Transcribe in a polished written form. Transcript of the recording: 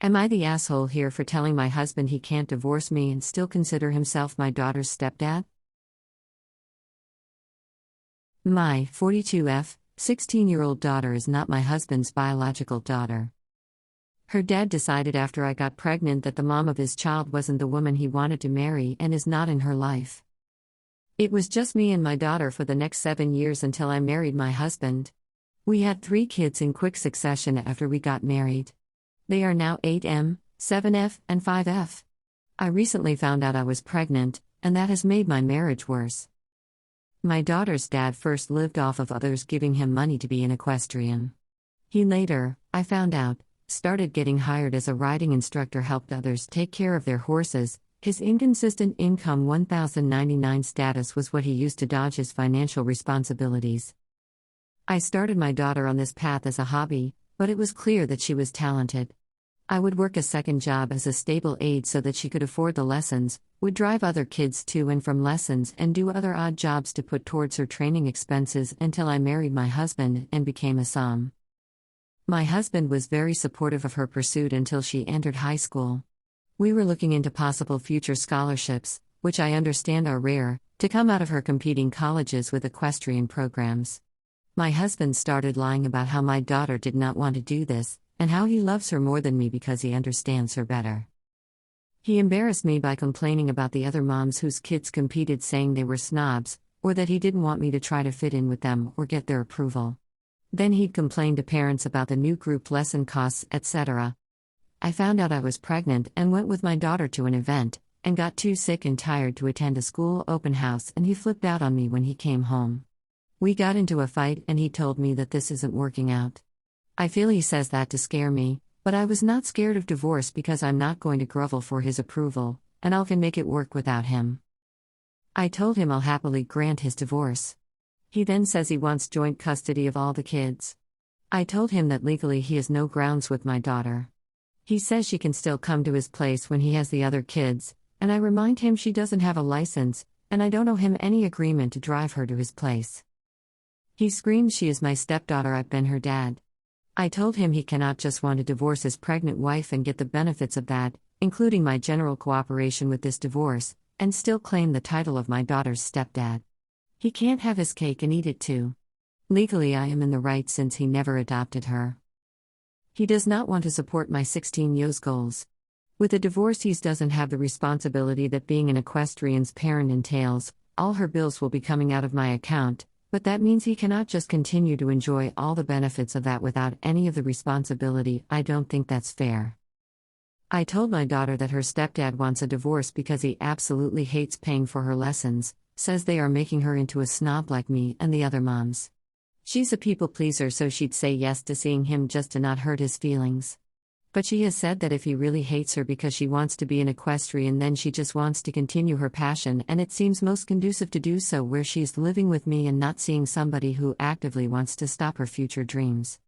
Am I the asshole here for telling my husband he can't divorce me and still consider himself my daughter's stepdad? My 42F, 16-year-old daughter is not my husband's biological daughter. Her dad decided after I got pregnant that the mom of his child wasn't the woman he wanted to marry and is not in her life. It was just me and my daughter for the next 7 years until I married my husband. We had 3 kids in quick succession after we got married. They are now 8M, 7F, and 5F. I recently found out I was pregnant, and that has made my marriage worse. My daughter's dad first lived off of others giving him money to be an equestrian. He later, I found out, started getting hired as a riding instructor, helped others take care of their horses. His inconsistent income 1099 status was what he used to dodge his financial responsibilities. I started my daughter on this path as a hobby, but it was clear that she was talented. I would work a second job as a stable aide so that she could afford the lessons, would drive other kids to and from lessons, and do other odd jobs to put towards her training expenses until I married my husband and became a som. My husband was very supportive of her pursuit until she entered high school. We were looking into possible future scholarships, which I understand are rare, to come out of her competing colleges with equestrian programs. My husband started lying about how my daughter did not want to do this, and how he loves her more than me because he understands her better. He embarrassed me by complaining about the other moms whose kids competed, saying they were snobs, or that he didn't want me to try to fit in with them or get their approval. Then he'd complain to parents about the new group lesson costs, etc. I found out I was pregnant and went with my daughter to an event, and got too sick and tired to attend a school open house, and he flipped out on me when he came home. We got into a fight and he told me that this isn't working out. I feel he says that to scare me, but I was not scared of divorce because I'm not going to grovel for his approval, and I can make it work without him. I told him I'll happily grant his divorce. He then says he wants joint custody of all the kids. I told him that legally he has no grounds with my daughter. He says she can still come to his place when he has the other kids, and I remind him she doesn't have a license, and I don't owe him any agreement to drive her to his place. He screams she is my stepdaughter, I've been her dad. I told him he cannot just want to divorce his pregnant wife and get the benefits of that, including my general cooperation with this divorce, and still claim the title of my daughter's stepdad. He can't have his cake and eat it too. Legally I am in the right since he never adopted her. He does not want to support my 16 years goals. With a divorce he doesn't have the responsibility that being an equestrian's parent entails. All her bills will be coming out of my account, but that means he cannot just continue to enjoy all the benefits of that without any of the responsibility. I don't think that's fair. I told my daughter that her stepdad wants a divorce because he absolutely hates paying for her lessons, says they are making her into a snob like me and the other moms. She's a people pleaser, so she'd say yes to seeing him just to not hurt his feelings. But she has said that if he really hates her because she wants to be an equestrian, then she just wants to continue her passion, and it seems most conducive to do so where she's living with me and not seeing somebody who actively wants to stop her future dreams.